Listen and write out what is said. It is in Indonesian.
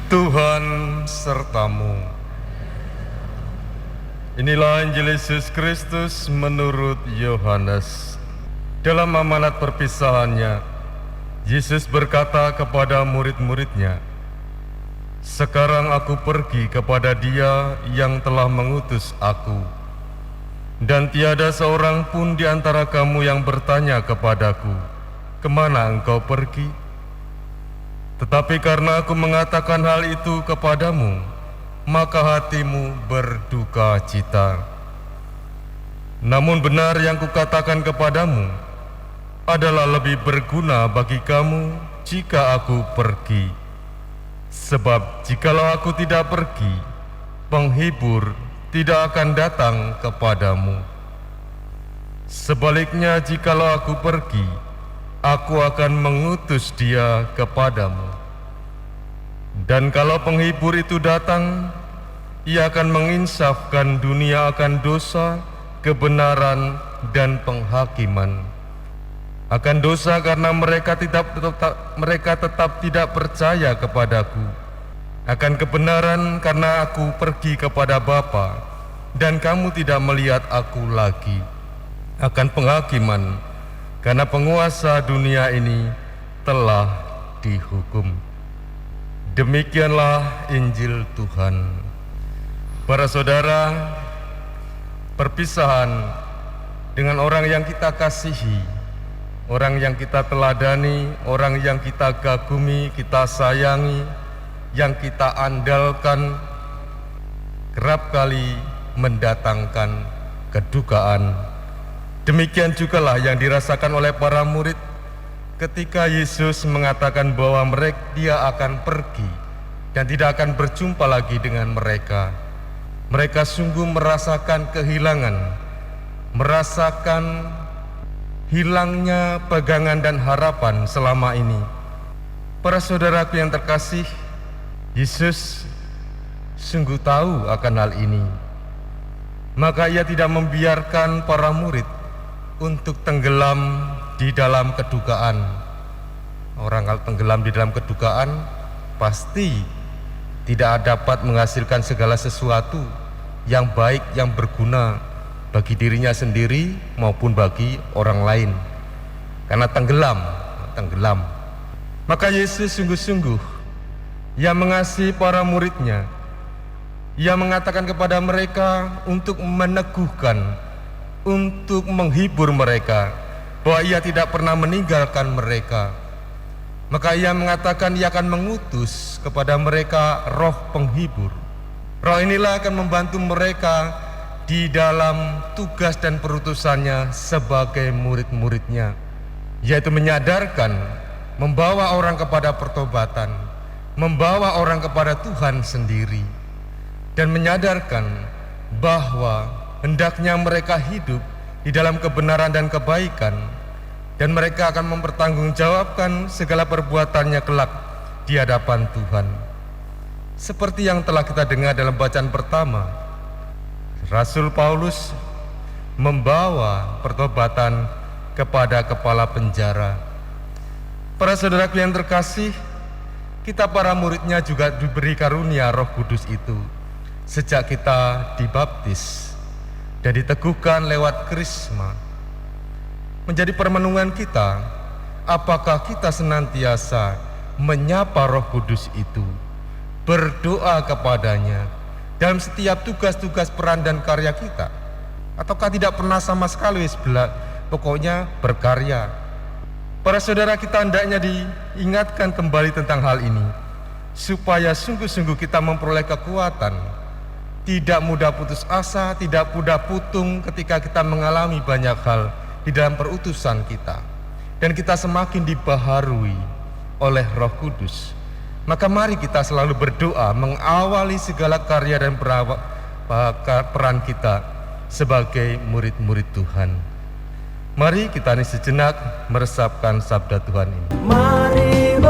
Tuhan sertamu. Inilah Injil Yesus Kristus menurut Yohanes. Dalam amanat perpisahannya, Yesus berkata kepada murid-muridnya, "Sekarang aku pergi kepada Dia yang telah mengutus aku, dan tiada seorang pun di antara kamu yang bertanya kepadaku, 'Kemana engkau pergi?' Tetapi karena aku mengatakan hal itu kepadamu, maka hatimu berduka cita. Namun benar yang kukatakan kepadamu adalah lebih berguna bagi kamu jika aku pergi. Sebab jikalau aku tidak pergi, penghibur tidak akan datang kepadamu. Sebaliknya jikalau aku pergi, aku akan mengutus Dia kepadamu. Dan kalau penghibur itu datang, Ia akan menginsafkan dunia akan dosa, kebenaran, dan penghakiman. Akan dosa karena mereka tetap tidak percaya kepadaku. Akan kebenaran karena aku pergi kepada Bapa, dan kamu tidak melihat aku lagi. Akan penghakiman karena penguasa dunia ini telah dihukum. Demikianlah Injil Tuhan. Para saudara, perpisahan dengan orang yang kita kasihi, orang yang kita teladani, orang yang kita kagumi, kita sayangi, yang kita andalkan, kerap kali mendatangkan kedukaan. Demikian jugalah yang dirasakan oleh para murid ketika Yesus mengatakan bahwa Dia akan pergi dan tidak akan berjumpa lagi dengan mereka. Mereka sungguh merasakan kehilangan, merasakan hilangnya pegangan dan harapan selama ini. Para saudaraku yang terkasih, Yesus sungguh tahu akan hal ini. Maka Ia tidak membiarkan para murid untuk tenggelam di dalam kedukaan. Orang kalau tenggelam di dalam kedukaan pasti tidak dapat menghasilkan segala sesuatu yang baik, yang berguna bagi dirinya sendiri maupun bagi orang lain. Karena tenggelam. Maka Yesus sungguh-sungguh Ia mengasihi para murid-Nya. Ia mengatakan kepada mereka untuk meneguhkan, untuk menghibur mereka, bahwa Ia tidak pernah meninggalkan mereka. Maka Ia mengatakan Ia akan mengutus kepada mereka roh penghibur. Roh inilah akan membantu mereka di dalam tugas dan perutusannya sebagai murid-murid-Nya, yaitu menyadarkan, membawa orang kepada pertobatan, membawa orang kepada Tuhan sendiri, dan menyadarkan bahwa hendaknya mereka hidup di dalam kebenaran dan kebaikan, dan mereka akan mempertanggungjawabkan segala perbuatannya kelak di hadapan Tuhan. Seperti yang telah kita dengar dalam bacaan pertama, Rasul Paulus membawa pertobatan kepada kepala penjara. Para saudaraku yang terkasih, kita para murid-Nya juga diberi karunia Roh Kudus itu sejak kita dibaptis dan diteguhkan lewat krisma. Menjadi permenungan kita, apakah kita senantiasa menyapa Roh Kudus itu, berdoa kepadanya dalam setiap tugas-tugas peran dan karya kita. ataukah tidak pernah sama sekali pokoknya berkarya. Para saudara, kita hendaknya diingatkan kembali tentang hal ini, supaya sungguh-sungguh kita memperoleh kekuatan, tidak mudah putus asa, tidak mudah putung ketika kita mengalami banyak hal di dalam perutusan kita, dan kita semakin dibaharui oleh Roh Kudus. Maka mari kita selalu berdoa mengawali segala karya dan peran kita sebagai murid-murid Tuhan. Mari kita sejenak meresapkan sabda Tuhan ini. Mari